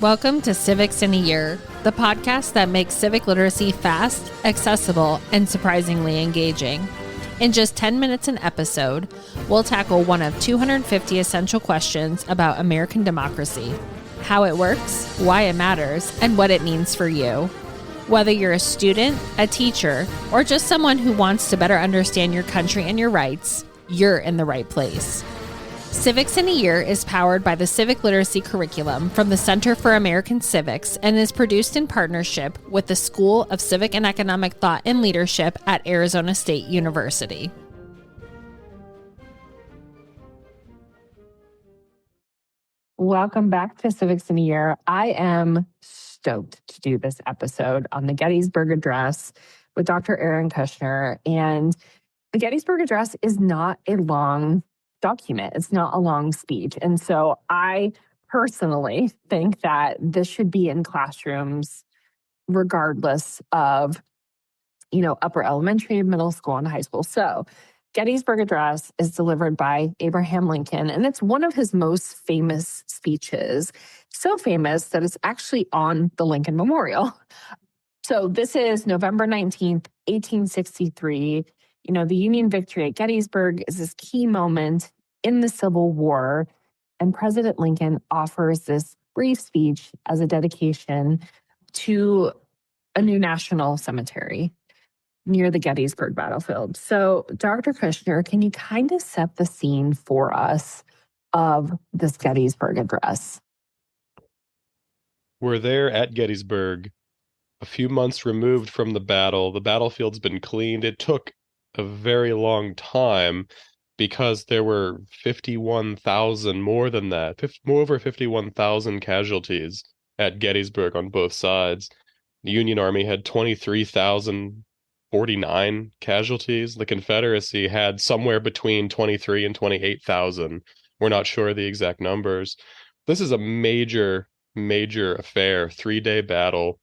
Welcome to Civics in a Year, the podcast that makes civic literacy fast, accessible, and surprisingly engaging. In just 10 minutes an episode, we'll tackle one of 250 essential questions about American democracy, how it works, why it matters, and what it means for you. Whether you're a student, a teacher, or just someone who wants to better understand your country and your rights, you're in the right place. Civics in a Year is powered by the Civic Literacy Curriculum from the Center for American Civics and is produced in partnership with the School of Civic and Economic Thought and Leadership at Arizona State University. Welcome back to Civics in a Year. I am stoked to do this episode on the Gettysburg Address with Dr. Aaron Kushner. And the Gettysburg Address is not a long document. It's not a long speech. And so I personally think that this should be in classrooms regardless of, upper elementary, middle school, and high school. So Gettysburg Address is delivered by Abraham Lincoln, and it's one of his most famous speeches. So famous that it's actually on the Lincoln Memorial. So this is November 19th, 1863. The Union victory at Gettysburg is this key moment in the Civil War, and President Lincoln offers this brief speech as a dedication to a new national cemetery near the Gettysburg battlefield. So, Dr. Kushner, can you kind of set the scene for us of this Gettysburg Address? We're there at Gettysburg, a few months removed from the battle. The battlefield's been cleaned. It took a very long time because there were 51,000, more than that, over 51,000 casualties at Gettysburg on both sides. The Union Army had 23,049 casualties. The Confederacy had somewhere between 23 and 28,000. We're not sure the exact numbers. This is a major affair, 3-day battle.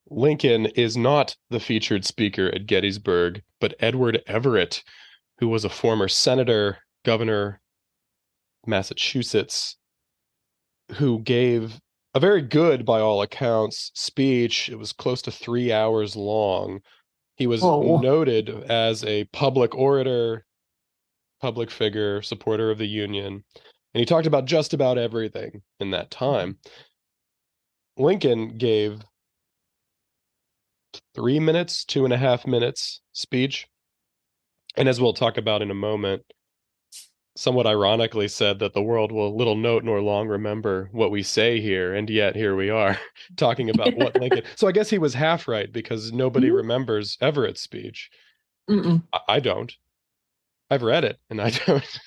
Lincoln is not the featured speaker at Gettysburg, but Edward Everett, who was a former senator, governor, Massachusetts, who gave a very good, by all accounts, speech. It was close to 3 hours long. He was noted as a public orator, public figure, supporter of the Union, and he talked about just about everything in that time. Lincoln gave 3 minutes, 2.5 minutes speech. And as we'll talk about in a moment, somewhat ironically said that the world will little note nor long remember what we say here. And yet here we are talking about what Lincoln. So I guess he was half right because nobody remembers Everett's speech. I don't. I've read it and I don't.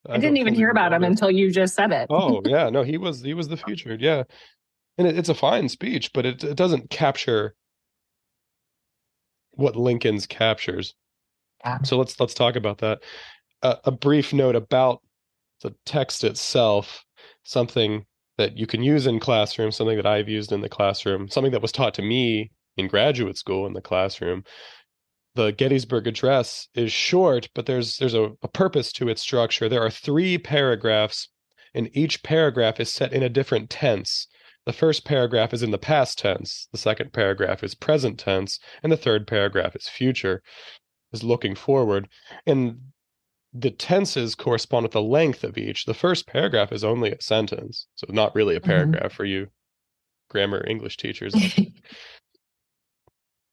I didn't even hear about him until you just said it. Oh, yeah. No, he was the featured. Yeah. And it's a fine speech, but it doesn't capture what Lincoln's captures. So let's talk about that. A brief note about the text itself, something that you can use in classroom, something that I've used in the classroom, something that was taught to me in graduate school in the classroom. The Gettysburg Address is short, but there's a purpose to its structure. There are 3 paragraphs, and each paragraph is set in a different tense. The first paragraph is in the past tense, the second paragraph is present tense, and the third paragraph is future, is looking forward. And the tenses correspond with the length of each. The first paragraph is only a sentence, so not really a paragraph for you grammar English teachers.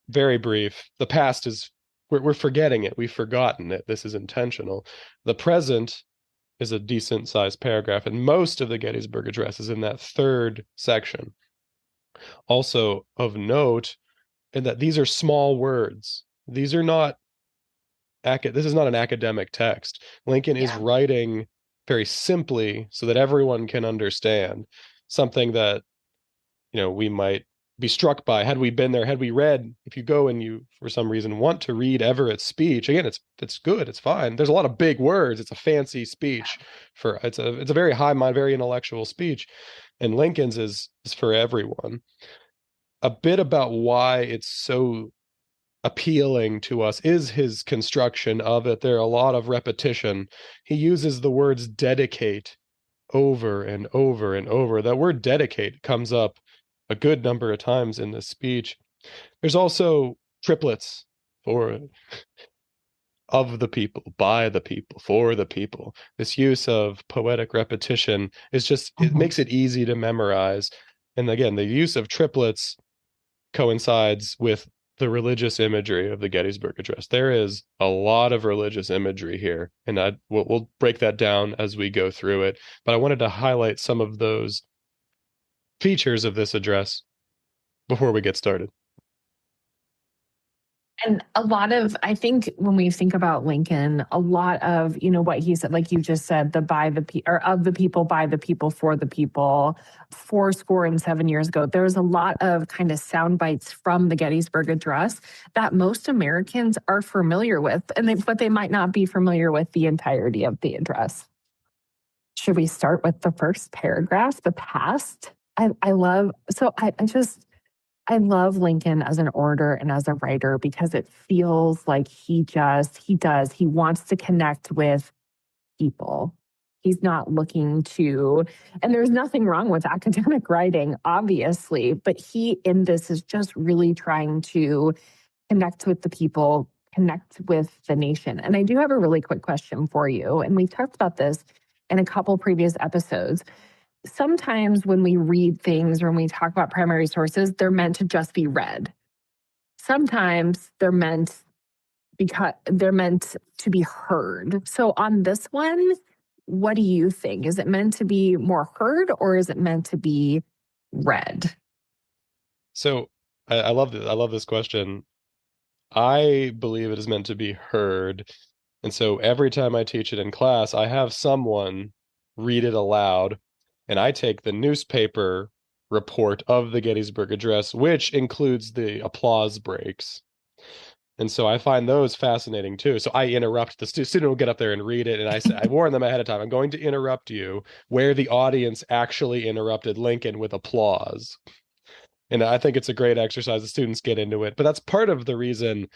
Very brief. The past is, we're forgetting it. We've forgotten it. This is intentional. The present is a decent sized paragraph, and most of the Gettysburg Address is in that third section. Also of note, in that these are small words. These are not this is not an academic text. Lincoln is writing very simply so that everyone can understand something that, we might be struck by had we been there, had we read. If you go and you, for some reason, want to read Everett's speech, again, it's good, it's fine. There's a lot of big words. It's a fancy speech it's a very high mind, very intellectual speech. And Lincoln's is for everyone. A bit about why it's so appealing to us is his construction of it. There are a lot of repetition. He uses the words dedicate over and over and over. That word dedicate comes up a good number of times in this speech. There's also triplets for of the people, by the people, for the people. This use of poetic repetition is just, it makes it easy to memorize. And again, the use of triplets coincides with the religious imagery of the Gettysburg Address. There is a lot of religious imagery here, and we'll break that down as we go through it. But I wanted to highlight some of those features of this address before we get started. And a lot of, I think when we think about Lincoln, a lot of, what he said, like you just said, the by the or of the people, by the people, for the people, 7 years ago, there was a lot of kind of sound bites from the Gettysburg Address that most Americans are familiar with, but they might not be familiar with the entirety of the address. Should we start with the first paragraph, the past? I love Lincoln as an orator and as a writer because it feels like he wants to connect with people. He's not looking to, and there's nothing wrong with academic writing, obviously, but he in this is just really trying to connect with the people, connect with the nation. And I do have a really quick question for you. And we've talked about this in a couple previous episodes. Sometimes when we read things or when we talk about primary sources, they're meant to just be read. Sometimes they're meant to be heard. So on this one, what do you think? Is it meant to be more heard or is it meant to be read? So I love this. I love this question. I believe it is meant to be heard. And so every time I teach it in class, I have someone read it aloud. And I take the newspaper report of the Gettysburg Address, which includes the applause breaks. And so I find those fascinating too. So I interrupt the student will get up there and read it. And I warn them ahead of time, I'm going to interrupt you where the audience actually interrupted Lincoln with applause. And I think it's a great exercise. The students get into it. But that's part of the reason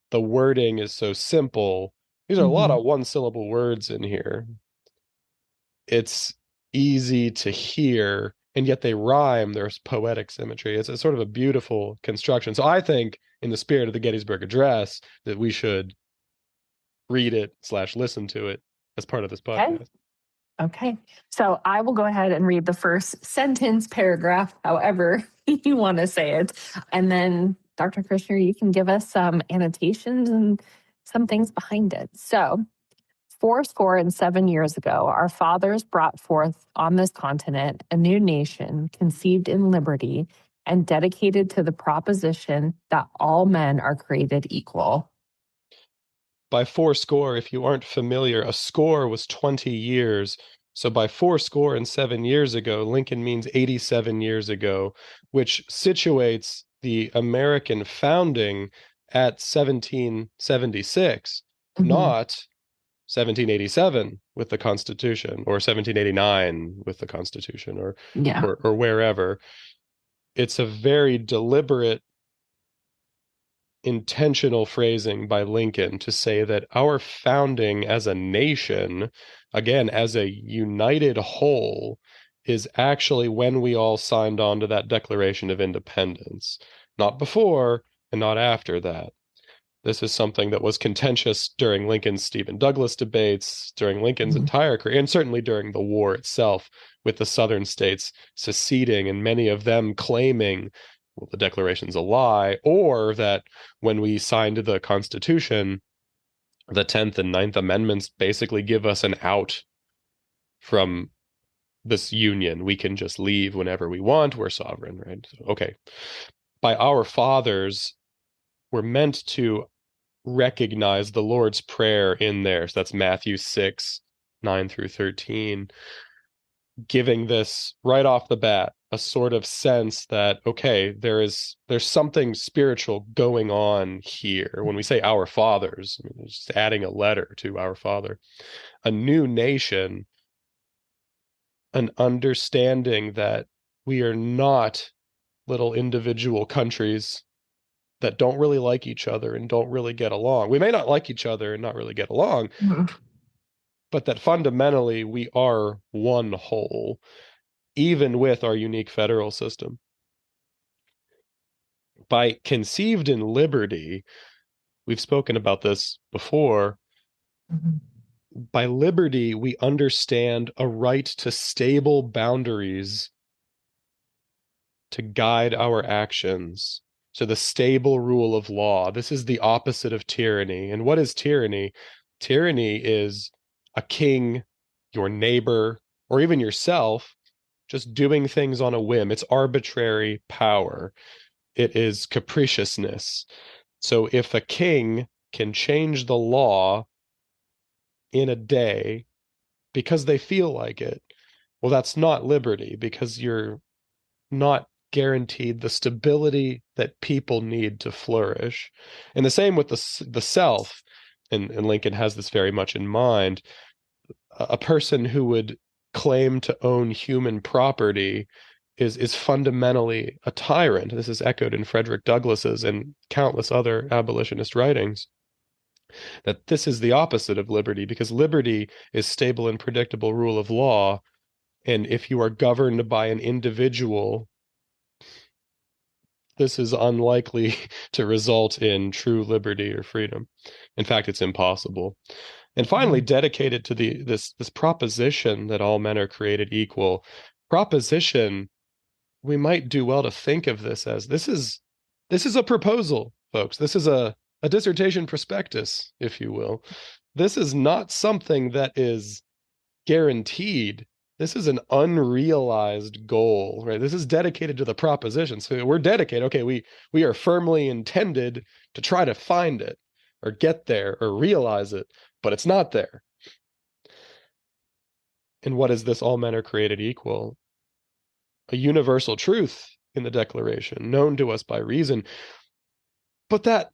the wording is so simple. These are a lot of one-syllable words in here. It's easy to hear, and yet they rhyme. There's poetic symmetry. It's a sort of a beautiful construction. So I think in the spirit of the Gettysburg Address that we should read it / listen to it as part of this podcast. Okay. So I will go ahead and read the first sentence, paragraph, however you want to say it. And then Dr. Kushner, you can give us some annotations and some things behind it. So 7 years ago, our fathers brought forth on this continent a new nation conceived in liberty and dedicated to the proposition that all men are created equal. By 80, if you aren't familiar, a score was 20 years. So by 7 years ago, Lincoln means 87 years ago, which situates the American founding at 1776, not 1787 with the Constitution, or 1789 with the Constitution, or wherever. It's a very deliberate, intentional phrasing by Lincoln to say that our founding as a nation, again, as a united whole, is actually when we all signed on to that Declaration of Independence, not before and not after that. This is something that was contentious during Lincoln's Stephen Douglas debates, during Lincoln's entire career, and certainly during the war itself, with the southern states seceding and many of them claiming, well, the Declaration's a lie, or that when we signed the Constitution, the 10th and 9th Amendments basically give us an out from this union. We can just leave whenever we want. We're sovereign, right? So, okay. By our fathers, we're meant to recognize the Lord's Prayer in there. So that's Matthew 6, 9 through 13, giving this right off the bat a sort of sense that, okay, there's something spiritual going on here. When we say our fathers, I mean, just adding a letter to our Father, a new nation, an understanding that we are not little individual countries that don't really like each other and don't really get along. We may not like each other and not really get along, but that fundamentally we are one whole, even with our unique federal system. By conceived in liberty, we've spoken about this before. Mhm. By liberty, we understand a right to stable boundaries to guide our actions. So the stable rule of law. This is the opposite of tyranny. And what is tyranny? Tyranny is a king, your neighbor, or even yourself just doing things on a whim. It's arbitrary power. It is capriciousness. So if a king can change the law in a day because they feel like it, well, that's not liberty, because you're not guaranteed the stability that people need to flourish. And the same with the self, and Lincoln has this very much in mind. A person who would claim to own human property is fundamentally a tyrant. This is echoed in Frederick Douglass's and countless other abolitionist writings, that this is the opposite of liberty, because liberty is stable and predictable rule of law. And if you are governed by an individual, this is unlikely to result in true liberty or freedom. In fact, it's impossible. And finally, dedicated to this proposition that all men are created equal. Proposition, we might do well to think of this as this is a proposal, folks. This is a dissertation prospectus, if you will. This is not something that is guaranteed. This is an unrealized goal, right? This is dedicated to the proposition. So we're dedicated. Okay, we are firmly intended to try to find it or get there or realize it, but it's not there. And what is this? All men are created equal. A universal truth in the Declaration, known to us by reason. But that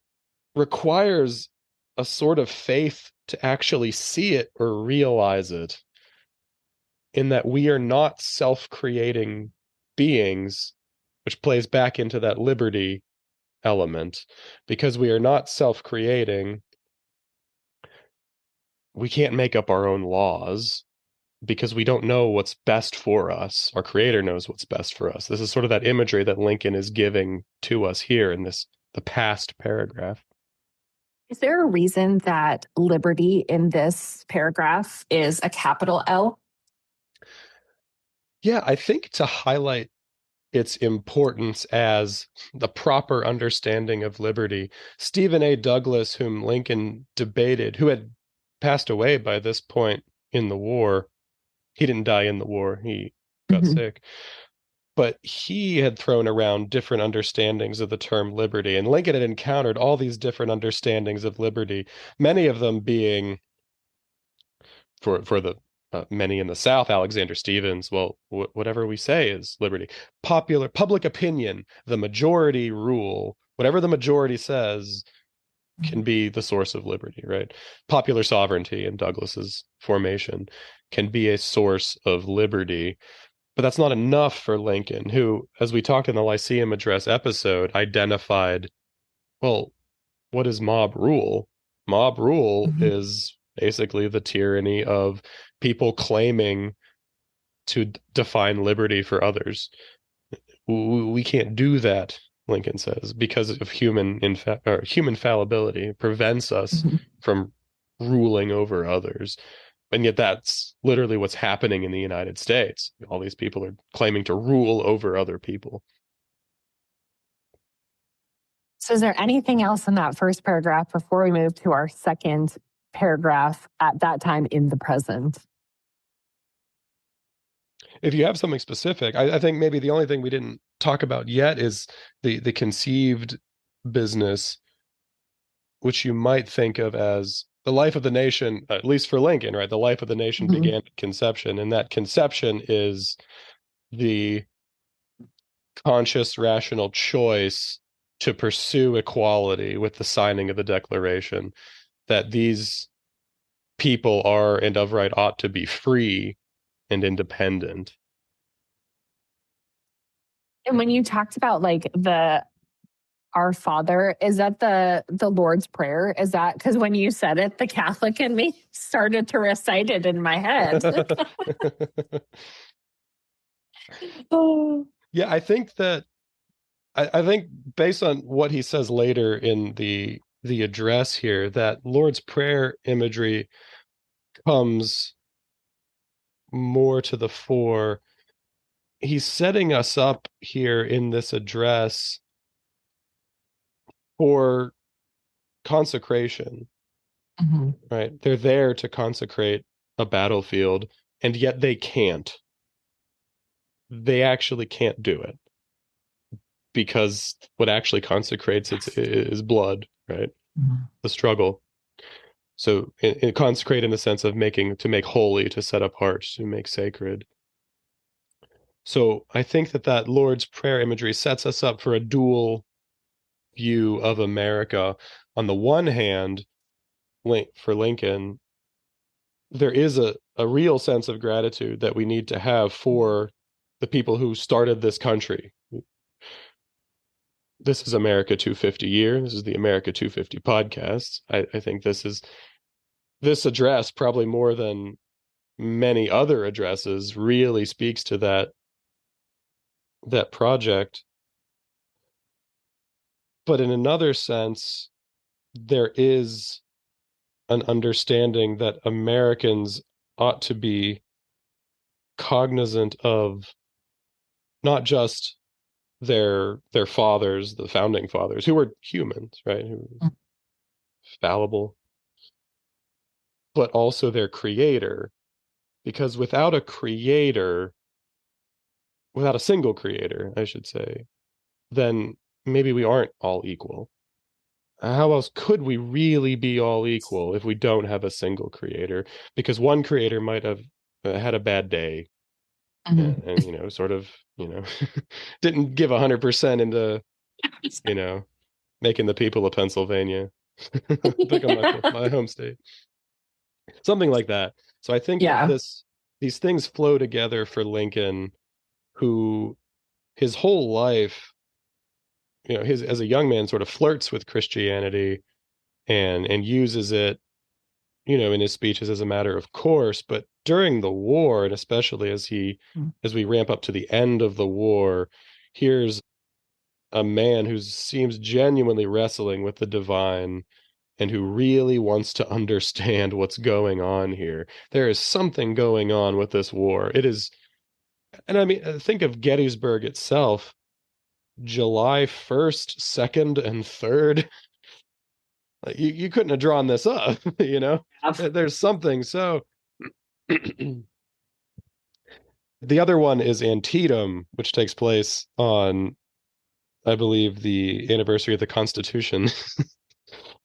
requires a sort of faith to actually see it or realize it, in that we are not self-creating beings, which plays back into that liberty element. Because we are not self-creating, we can't make up our own laws, because we don't know what's best for us. Our creator knows what's best for us. This is sort of that imagery that Lincoln is giving to us here in the past paragraph. Is there a reason that liberty in this paragraph is a capital L? Yeah, I think to highlight its importance as the proper understanding of liberty. Stephen A. Douglas, whom Lincoln debated, who had passed away by this point in the war, he didn't die in the war, he got sick, but he had thrown around different understandings of the term liberty, and Lincoln had encountered all these different understandings of liberty, many of them being, for the many in the South, Alexander Stevens, well, whatever we say is liberty. Public opinion, the majority rule, whatever the majority says can be the source of liberty, right? Popular sovereignty in Douglas's formation can be a source of liberty. But that's not enough for Lincoln, who, as we talked in the Lyceum Address episode, identified, well, what is mob rule? Mob rule is basically the tyranny of people claiming to define liberty for others. We can't do that, Lincoln says, because of human fallibility. It prevents us from ruling over others. And yet that's literally what's happening in the United States. All these people are claiming to rule over other people. So is there anything else in that first paragraph before we move to our second paragraph at that time in the present? If you have something specific, I think maybe the only thing we didn't talk about yet is the conceived business, which you might think of as the life of the nation, at least for Lincoln, right? The life of the nation began at conception, and that conception is the conscious, rational choice to pursue equality with the signing of the Declaration, that these people are and of right ought to be free and independent. And when you talked about like the Our Father, is that the Lord's Prayer? Is that, because when you said it, the Catholic in me started to recite it in my head. Oh. Yeah, I think that I think based on what he says later in the address here, that Lord's Prayer imagery comes more to the fore. He's setting us up here in this address for consecration, Mhm. right? They're there to consecrate a battlefield, and yet they can't. They actually can't do it because what actually consecrates it is blood, right? Mhm. The struggle. So consecrate in the sense of to make holy, to set apart, to make sacred. So I think that Lord's Prayer imagery sets us up for a dual view of America. On the one hand, for Lincoln, there is a real sense of gratitude that we need to have for the people who started this country. This is America 250 year. This is the America 250 podcast. I think this address, probably more than many other addresses, really speaks to that project. But in another sense, there is an understanding that Americans ought to be cognizant of not just their fathers, the founding fathers, who were humans, right? Who were fallible, but also their creator. Because without a single creator, I should say, then maybe we aren't all equal. How else could we really be all equal if we don't have a single creator? Because one creator might have had a bad day Mhm. and sort of, didn't give 100% into, making the people of Pennsylvania become my home state. Something like that. So I think that Yeah. these things flow together for Lincoln, who his whole life, his as a young man sort of flirts with Christianity and uses it, in his speeches as a matter of course. But during the war, and especially as we ramp up to the end of the war, here's a man who seems genuinely wrestling with the divine and who really wants to understand what's going on here. There is something going on with this war. It is, and I mean, think of Gettysburg itself, July 1st, 2nd, and 3rd. Like, you couldn't have drawn this up, There's something. So the other one is Antietam, which takes place on, I believe, the anniversary of the Constitution.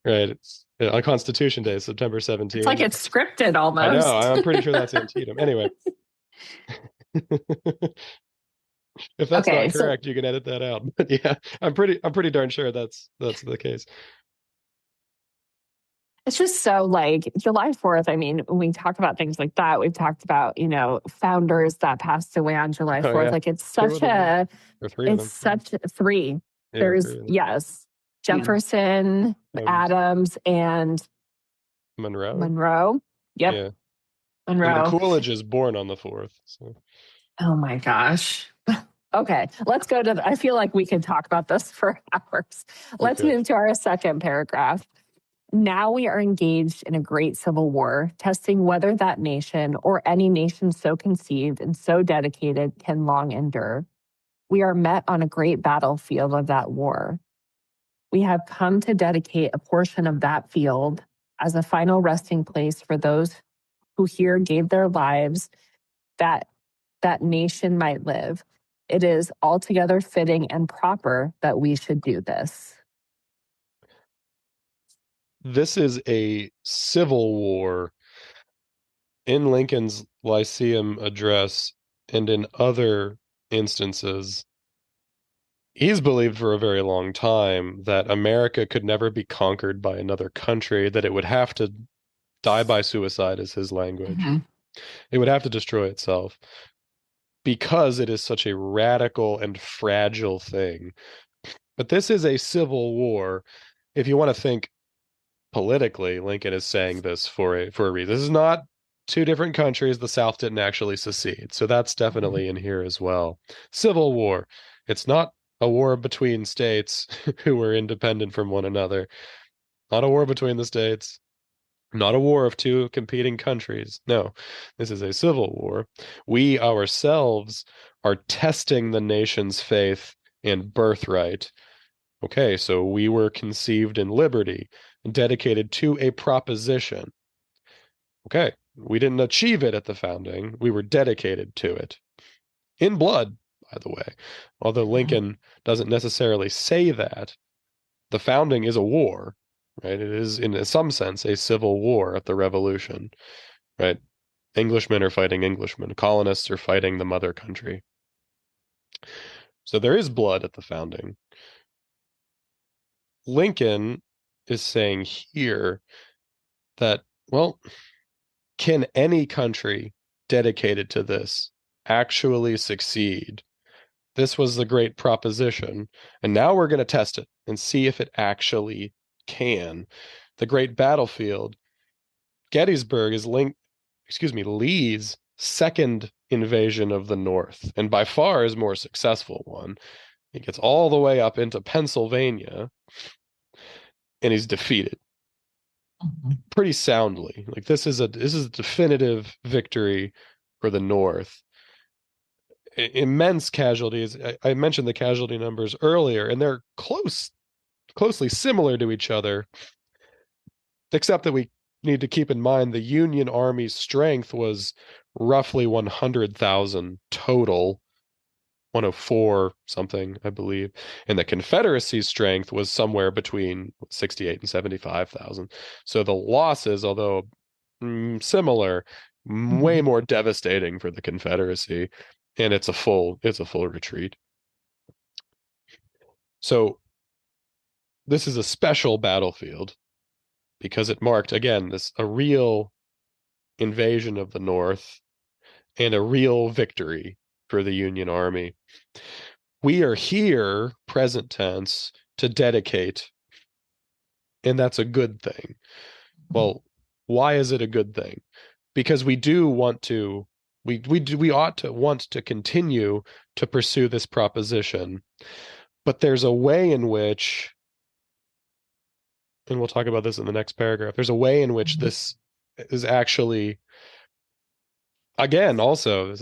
Right. It's on Constitution Day, September It's 17th. like it's scripted almost. I know. I'm pretty sure that's Antietam. Anyway. If that's not correct, you can edit that out. But yeah, I'm pretty darn sure that's the case. It's just so like July 4th. I mean, when we talk about things like that, we've talked about, founders that passed away on July 4th. Yeah. Like it's such three. Yeah, There's, yes, Jefferson, Adams, and Monroe. Yep. Yeah. Monroe. And then Coolidge is born on the 4th. So. Oh my gosh. Okay, let's go to I feel like we could talk about this for hours. Let's move to our second paragraph. Now we are engaged in a great civil war, testing whether that nation or any nation so conceived and so dedicated can long endure. We are met on a great battlefield of that war. We have come to dedicate a portion of that field as a final resting place for those who here gave their lives that that nation might live. It is altogether fitting and proper that we should do this. This is a civil war. In Lincoln's Lyceum address and in other instances, he's believed for a very long time that America could never be conquered by another country, that it would have to die by suicide, is his language. Mm-hmm. It would have to destroy itself because it is such a radical and fragile thing. But this is a civil war. If you want to think politically, Lincoln is saying this for a reason. This is not two different countries. The South didn't actually secede. So that's definitely in here as well. Civil war. It's not a war between states who were independent from one another. Not a war between the states. Not a war of two competing countries. No, this is a civil war. We ourselves are testing the nation's faith and birthright. Okay, so we were conceived in liberty and dedicated to a proposition. Okay, we didn't achieve it at the founding. We were dedicated to it. In blood, by the way. Although Lincoln doesn't necessarily say that, the founding is a war, right? It is, in some sense, a civil war at the Revolution, right? Englishmen are fighting Englishmen. Colonists are fighting the mother country. So there is blood at the founding. Lincoln is saying here that, well, can any country dedicated to this actually succeed? This was the great proposition, and now we're going to test it and see if it actually can. The great battlefield, Gettysburg is Lee's second invasion of the North, and by far his more successful one. He gets all the way up into Pennsylvania, and he's defeated pretty soundly. Like this is a definitive victory for the North. Immense casualties. I mentioned the casualty numbers earlier, and they're closely similar to each other, except that we need to keep in mind the Union Army's strength was roughly 100,000 total, 104 something, I believe. And the Confederacy's strength was somewhere between 68 and 75,000. So the losses, although similar, way more devastating for the Confederacy. And it's a full retreat. So this is a special battlefield because it marked, again, a real invasion of the North and a real victory for the Union Army. We are here, present tense, to dedicate, and that's a good thing. Well, why is it a good thing? Because we do want to, we ought to want to continue to pursue this proposition, but there's a way in which, and we'll talk about this in the next paragraph, there's a way in which this is actually, again, also,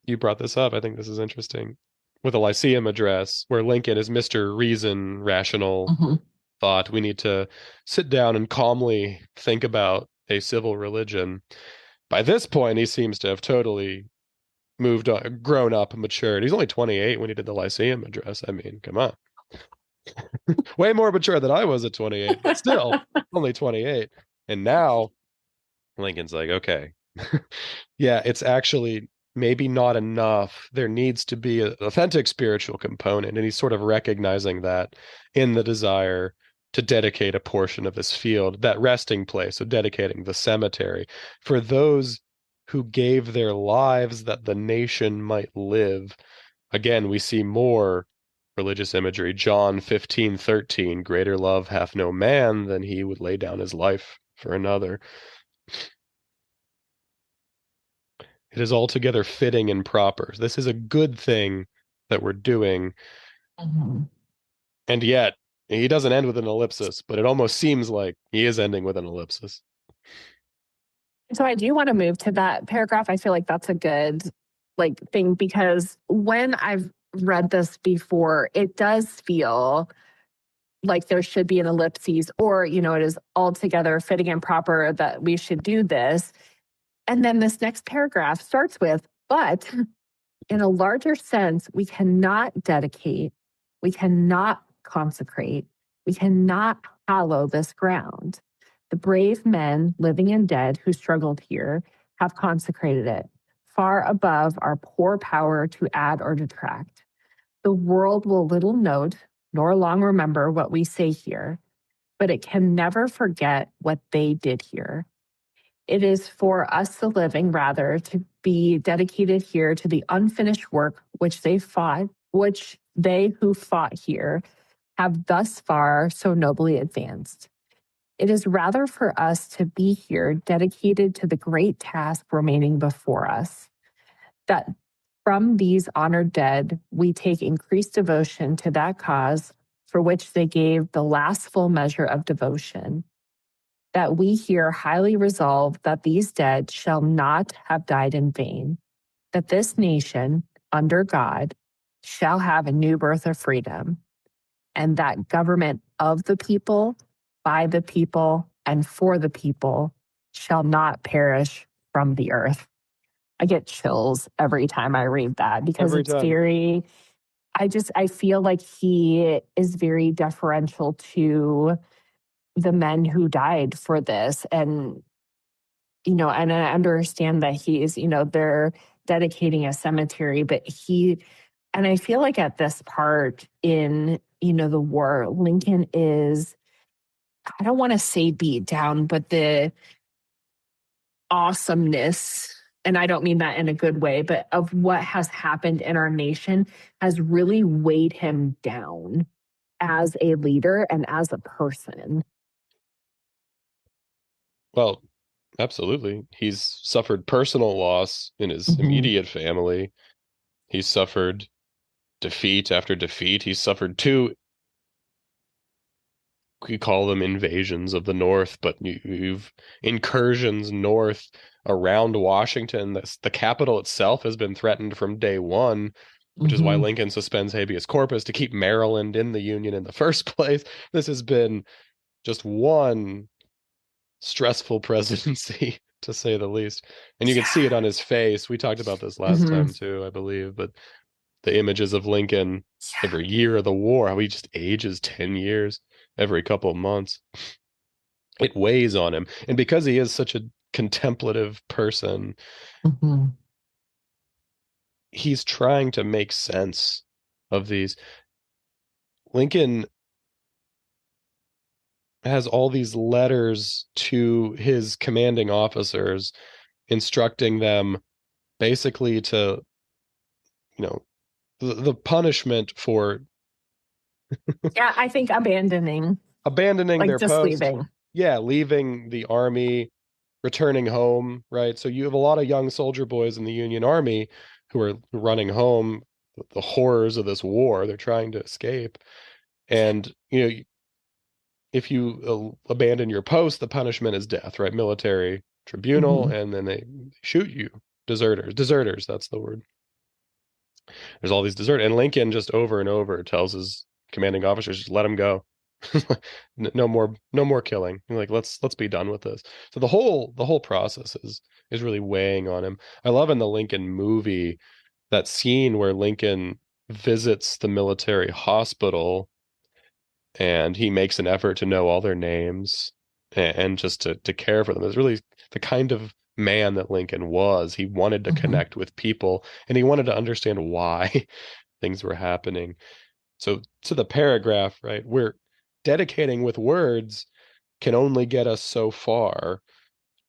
you brought this up, I think this is interesting, with the Lyceum Address, where Lincoln is Mr. Reason, rational thought. We need to sit down and calmly think about a civil religion. By this point, he seems to have totally moved on, grown up, matured. He's only 28 when he did the Lyceum Address. I mean, come on. Way more mature than I was at 28, but still only 28. And now Lincoln's like, okay, yeah, it's actually maybe not enough. There needs to be an authentic spiritual component. And he's sort of recognizing that in the desire to dedicate a portion of this field, that resting place, so dedicating the cemetery for those who gave their lives that the nation might live. Again, we see more religious imagery. John 15:13, greater love hath no man than he would lay down his life for another. It is altogether fitting and proper. This is a good thing that we're doing. And yet, he doesn't end with an ellipsis, but it almost seems like he is ending with an ellipsis. So I do want to move to that paragraph. I feel like that's a good thing, because when I've read this before, it does feel like there should be an ellipsis, or, it is altogether fitting and proper that we should do this. And then this next paragraph starts with, but in a larger sense, we cannot dedicate, we cannot consecrate, we cannot hallow this ground. The brave men, living and dead, who struggled here have consecrated it, far above our poor power to add or detract. The world will little note nor long remember what we say here, but it can never forget what they did here. It is for us, the living, rather, to be dedicated here to the unfinished work which they fought they who fought here have thus far so nobly advanced. It is rather for us to be here dedicated to the great task remaining before us, that from these honored dead, we take increased devotion to that cause for which they gave the last full measure of devotion, that we here highly resolve that these dead shall not have died in vain, that this nation, under God, shall have a new birth of freedom, and that government of the people, by the people, and for the people shall not perish from the earth. I get chills every time I read that because Every it's time. very, I feel like he is very deferential to the men who died for this. And, and I understand that they're dedicating a cemetery, but and I feel like at this part in, the war, Lincoln is, I don't want to say beat down, but the awesomeness, and I don't mean that in a good way, but of what has happened in our nation has really weighed him down as a leader and as a person. Well, absolutely. He's suffered personal loss in his immediate family. He's suffered defeat after defeat. He's suffered two, we call them invasions of the North, but you've incursions north around Washington. The capital itself has been threatened from day one, which is why Lincoln suspends habeas corpus to keep Maryland in the Union in the first place. This has been just one stressful presidency, to say the least. And you can see it on his face. We talked about this last time too, I believe, but the images of Lincoln every year of the war, how he just ages 10 years every couple of months. It weighs on him. And because he is such a contemplative person, he's trying to make sense of these. Lincoln has all these letters to his commanding officers instructing them basically to, the punishment for I think abandoning like their just post. leaving. Yeah, leaving the army, returning home, right? So you have a lot of young soldier boys in the Union Army who are running home, the horrors of this war. They're trying to escape. And, if you abandon your post, the punishment is death, right? Military tribunal, and then they shoot you. Deserters, that's the word. There's all these deserters. And Lincoln just over and over tells his commanding officers, just let them go. No more killing. Like, let's be done with this. So the whole process is really weighing on him. I love in the Lincoln movie that scene where Lincoln visits the military hospital and he makes an effort to know all their names and just to care for them. It's really the kind of man that Lincoln was. He wanted to connect with people and he wanted to understand why things were happening. So to the paragraph, right, we're dedicating with words can only get us so far.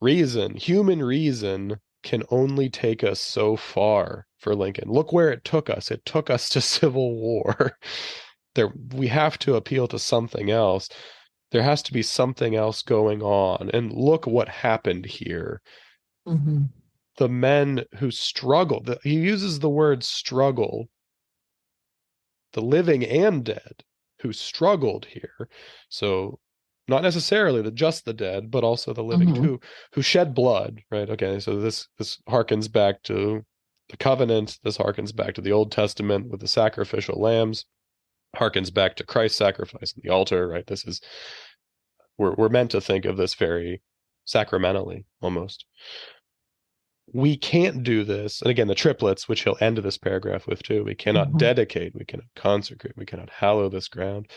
Human reason can only take us so far for Lincoln. Look where it took us. It took us to civil war. We have to appeal to something else. There has to be something else going on. And look what happened here. The men who struggled, he uses the word struggle, the living and dead who struggled here. So not necessarily just the dead, but also the living too, who shed blood, right? Okay, so this harkens back to the covenant. This harkens back to the Old Testament with the sacrificial lambs, harkens back to Christ's sacrifice on the altar, right? We're meant to think of this very sacramentally, almost. We can't do this. And again, the triplets, which he'll end this paragraph with too. We cannot dedicate, we cannot consecrate, we cannot hallow this ground.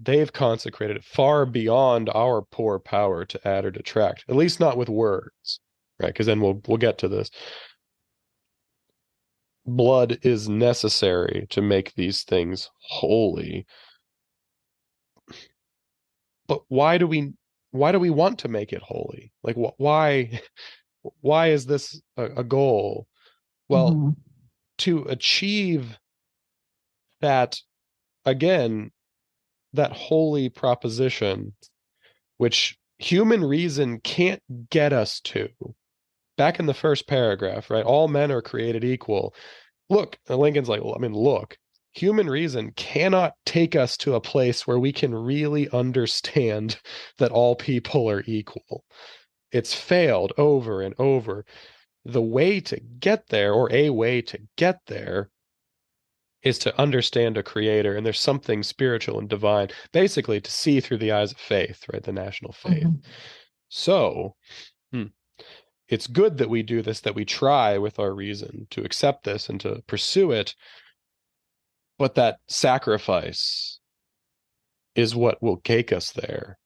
They've consecrated it far beyond our poor power to add or detract, at least not with words, right? Because then we'll get to this. Blood is necessary to make these things holy. But why do we want to make it holy? Like, why is this a goal? Well, to achieve that, again, that holy proposition, which human reason can't get us to. Back in the first paragraph, right? All men are created equal. Look, Lincoln's like, look, human reason cannot take us to a place where we can really understand that all people are equal. It's failed over and over. The way to get there, or a way to get there, is to understand a creator, and there's something spiritual and divine, basically to see through the eyes of faith, right? The national faith. So, it's good that we do this, that we try with our reason to accept this and to pursue it, but that sacrifice is what will take us there.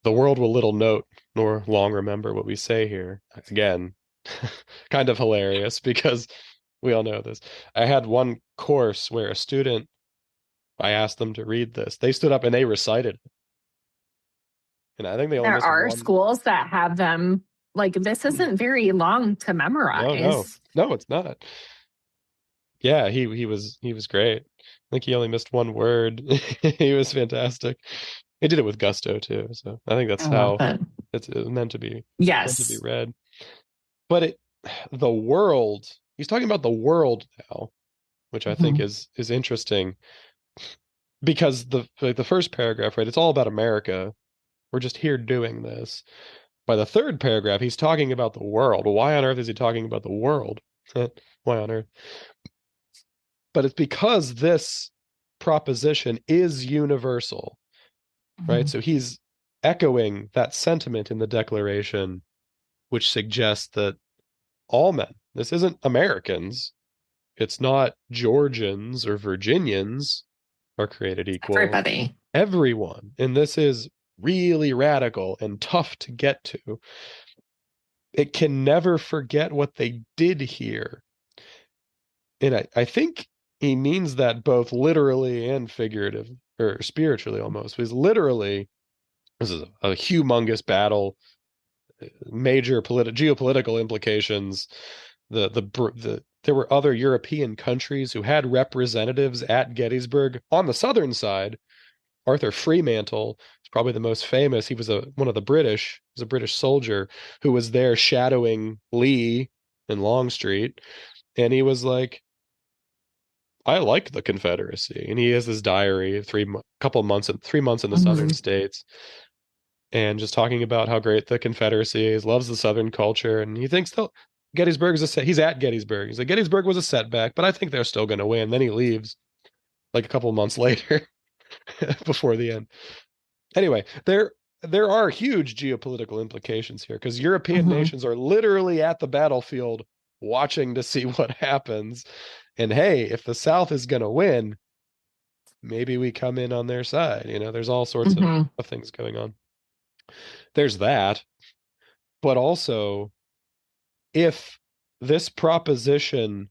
The world will little note nor long remember what we say here. Again, kind of hilarious because we all know this. I had one course where a student, I asked them to read this. They stood up and they recited it. And I think they only There missed are one. schools that have them. Like, this isn't very long to memorize. No, it's not. Yeah, he was great. I think he only missed one word. He was fantastic. He did it with gusto too. So I think that's I love how it. it's meant to be Yes. read. But the world, he's talking about the world now, which I think is interesting, because the first paragraph, right? It's all about America. We're just here doing this. By the third paragraph, he's talking about the world. Well, why on earth is he talking about the world? Why on earth? But it's because this proposition is universal, right? So he's echoing that sentiment in the Declaration, which suggests that all men, this isn't Americans, it's not Georgians or Virginians are created equal. Everybody. Everyone. And this is really radical and tough to get to. It can never forget what they did here. And I think he means that both literally and figurative, or spiritually almost. Because literally, this is a humongous battle, major geopolitical implications. There were other European countries who had representatives at Gettysburg. On the southern side, Arthur Fremantle is probably the most famous. He was one of the British. He was a British soldier who was there shadowing Lee in Longstreet, and he was like, I like the Confederacy. And he has this diary, 3 months in the southern states, and just talking about how great the Confederacy is, loves the southern culture, and he thinks Gettysburg is he's at Gettysburg. He's like, Gettysburg was a setback, but I think they're still going to win. Then he leaves like a couple months later before the end. Anyway, there are huge geopolitical implications here, because European nations are literally at the battlefield watching to see what happens. And hey, if the South is going to win, maybe we come in on their side. There's all sorts of things going on. There's that. But also, if this proposition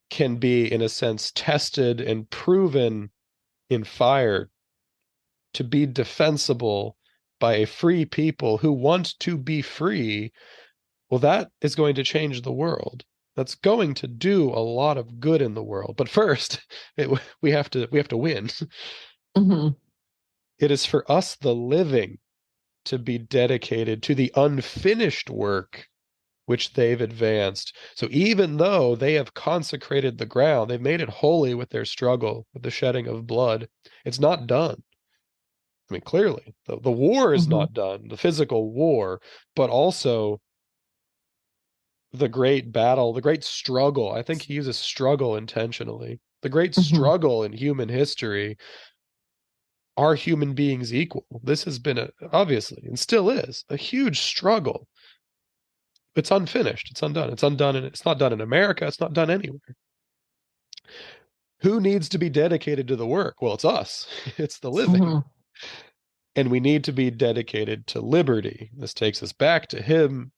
can be, in a sense, tested and proven in fire to be defensible by a free people who want to be free, well, that is going to change the world. That's going to do a lot of good in the world. But first, we have to win. It is for us, the living, to be dedicated to the unfinished work which they've advanced. So even though they have consecrated the ground, they've made it holy with their struggle, with the shedding of blood, it's not done. I mean, clearly, the war is not done, the physical war, but also the great battle, the great struggle. I think he uses struggle intentionally. The great struggle in human history. Are human beings equal? This has been obviously, and still is, a huge struggle. It's unfinished. It's undone. It's undone, and it's not done in America. It's not done anywhere. Who needs to be dedicated to the work? Well, it's us. It's the living. And we need to be dedicated to liberty. This takes us back to him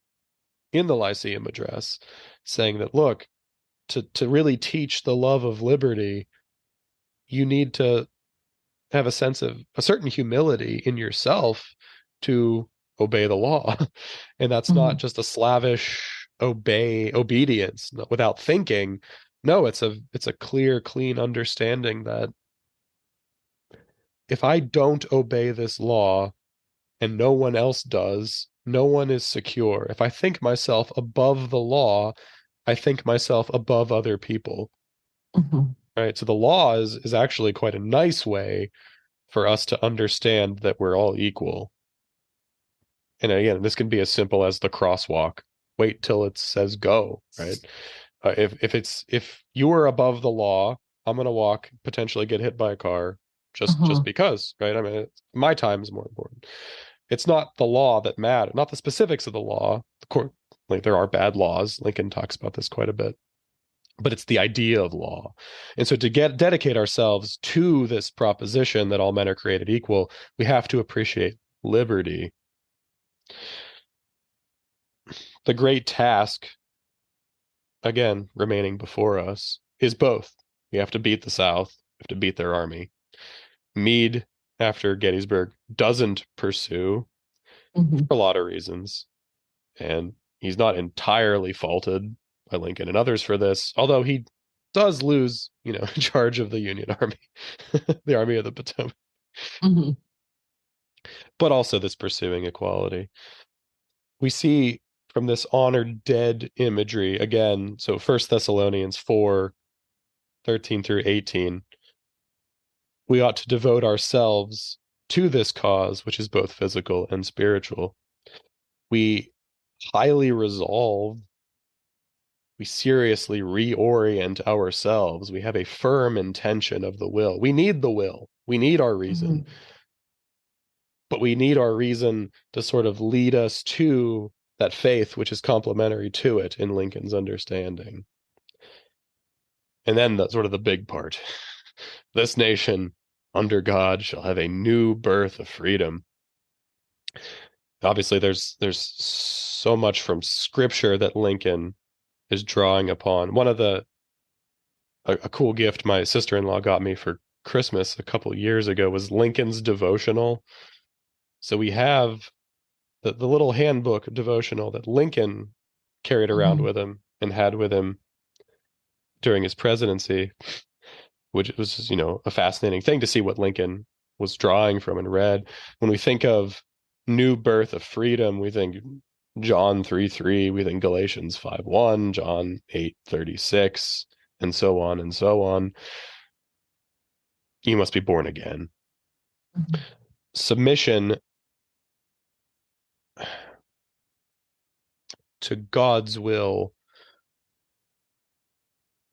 in the Lyceum Address, saying that, look, to really teach the love of liberty, you need to have a sense of a certain humility in yourself to obey the law. And that's not just a slavish obedience without thinking, No, it's a clear, clean understanding that if I don't obey this law and no one else does, no one is secure. If I think myself above the law, I think myself above other people. Mm-hmm. Right? So the law is actually quite a nice way for us to understand that we're all equal. And again, this can be as simple as the crosswalk. Wait till it says go, right? If you are above the law, I'm gonna walk, potentially get hit by a car, just because, right? I mean, my time is more important. It's not the law that matters, not the specifics of the law. The court, like there are bad laws. Lincoln talks about this quite a bit, but it's the idea of law. And so to dedicate ourselves to this proposition that all men are created equal, we have to appreciate liberty. The great task, again, remaining before us, is both. We have to beat the South, we have to beat their army. Meade, after Gettysburg, doesn't pursue for a lot of reasons. And he's not entirely faulted by Lincoln and others for this, although he does lose, charge of the Union Army, the Army of the Potomac, but also this pursuing equality. We see from this honored dead imagery again, so 1 Thessalonians 4:13 through 18, we ought to devote ourselves to this cause, which is both physical and spiritual. We highly resolve, we seriously reorient ourselves. We have a firm intention of the will. We need the will. We need our reason. But we need our reason to sort of lead us to that faith, which is complementary to it in Lincoln's understanding. And then the sort of the big part. This nation, under God, shall have a new birth of freedom. Obviously, there's so much from Scripture that Lincoln is drawing upon. One of a cool gift my sister-in-law got me for Christmas a couple years ago was Lincoln's devotional. So we have the little handbook devotional that Lincoln carried around with him and had with him during his presidency, which was, a fascinating thing to see what Lincoln was drawing from and read. When we think of new birth of freedom, we think John 3:3, we think Galatians 5:1, John 8:36, and so on and so on. You must be born again. Submission to God's will,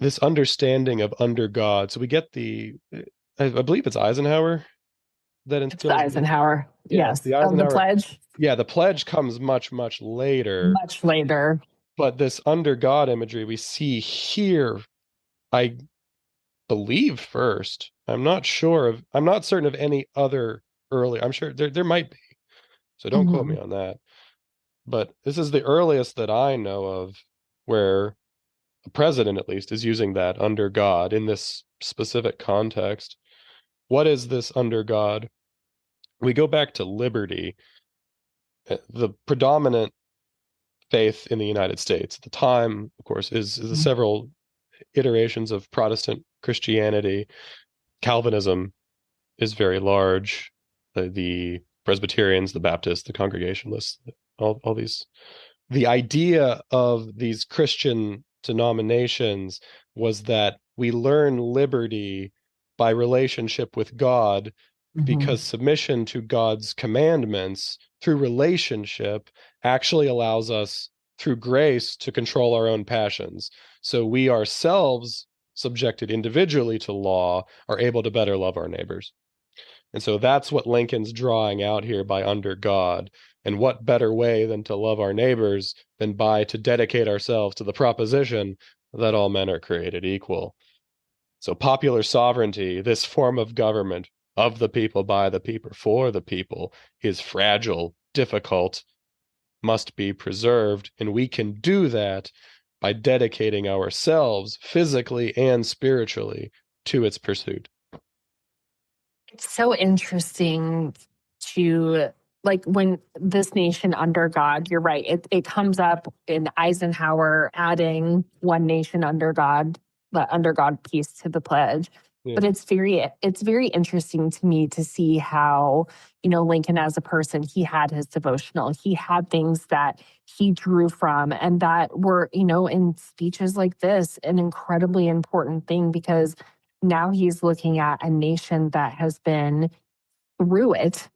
this understanding of under God. So we get I believe it's Eisenhower that instills. It's Eisenhower. Yes. The Eisenhower. The pledge. Yeah, the pledge comes much, much later. Much later. But this under God imagery we see here, I believe first. I'm not certain of any other early. I'm sure there might be. So don't quote me on that. But this is the earliest that I know of where the president, at least, is using that under God in this specific context. What is this under God? We go back to liberty. The predominant faith in the United States at the time, of course, is the several iterations of Protestant Christianity. Calvinism is very large. The Presbyterians, the Baptists, the Congregationalists, all these. The idea of these Christian denominations was that we learn liberty by relationship with God, because submission to God's commandments through relationship actually allows us, through grace, to control our own passions. So we ourselves, subjected individually to law, are able to better love our neighbors. And so that's what Lincoln's drawing out here by under God. And what better way than to love our neighbors than to dedicate ourselves to the proposition that all men are created equal. So popular sovereignty, this form of government of the people, by the people, for the people, is fragile, difficult, must be preserved. And we can do that by dedicating ourselves physically and spiritually to its pursuit. It's so interesting to, like, when this nation under God, you're right, it comes up in Eisenhower adding one nation under God the under God piece to the pledge. Yeah. But it's very interesting to me to see how, Lincoln as a person, he had his devotional, he had things that he drew from, and that were, in speeches like this, an incredibly important thing, because now he's looking at a nation that has been through it.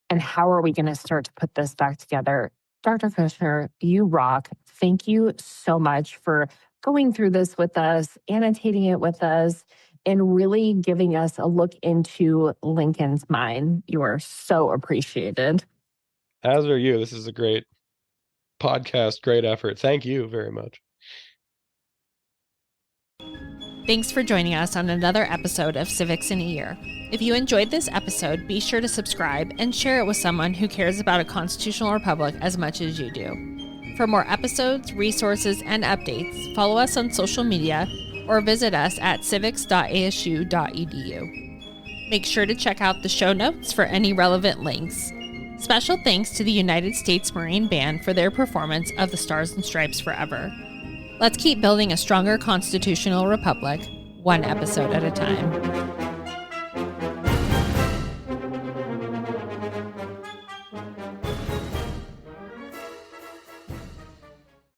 And how are we going to start to put this back together? Dr. Kushner, you rock. Thank you so much for going through this with us, annotating it with us, and really giving us a look into Lincoln's mind. You are so appreciated. As are you. This is a great podcast, great effort. Thank you very much. Thanks for joining us on another episode of Civics in a Year. If you enjoyed this episode, be sure to subscribe and share it with someone who cares about a constitutional republic as much as you do. For more episodes, resources, and updates, follow us on social media or visit us at civics.asu.edu. Make sure to check out the show notes for any relevant links. Special thanks to the United States Marine Band for their performance of the Stars and Stripes Forever. Let's keep building a stronger constitutional republic, one episode at a time.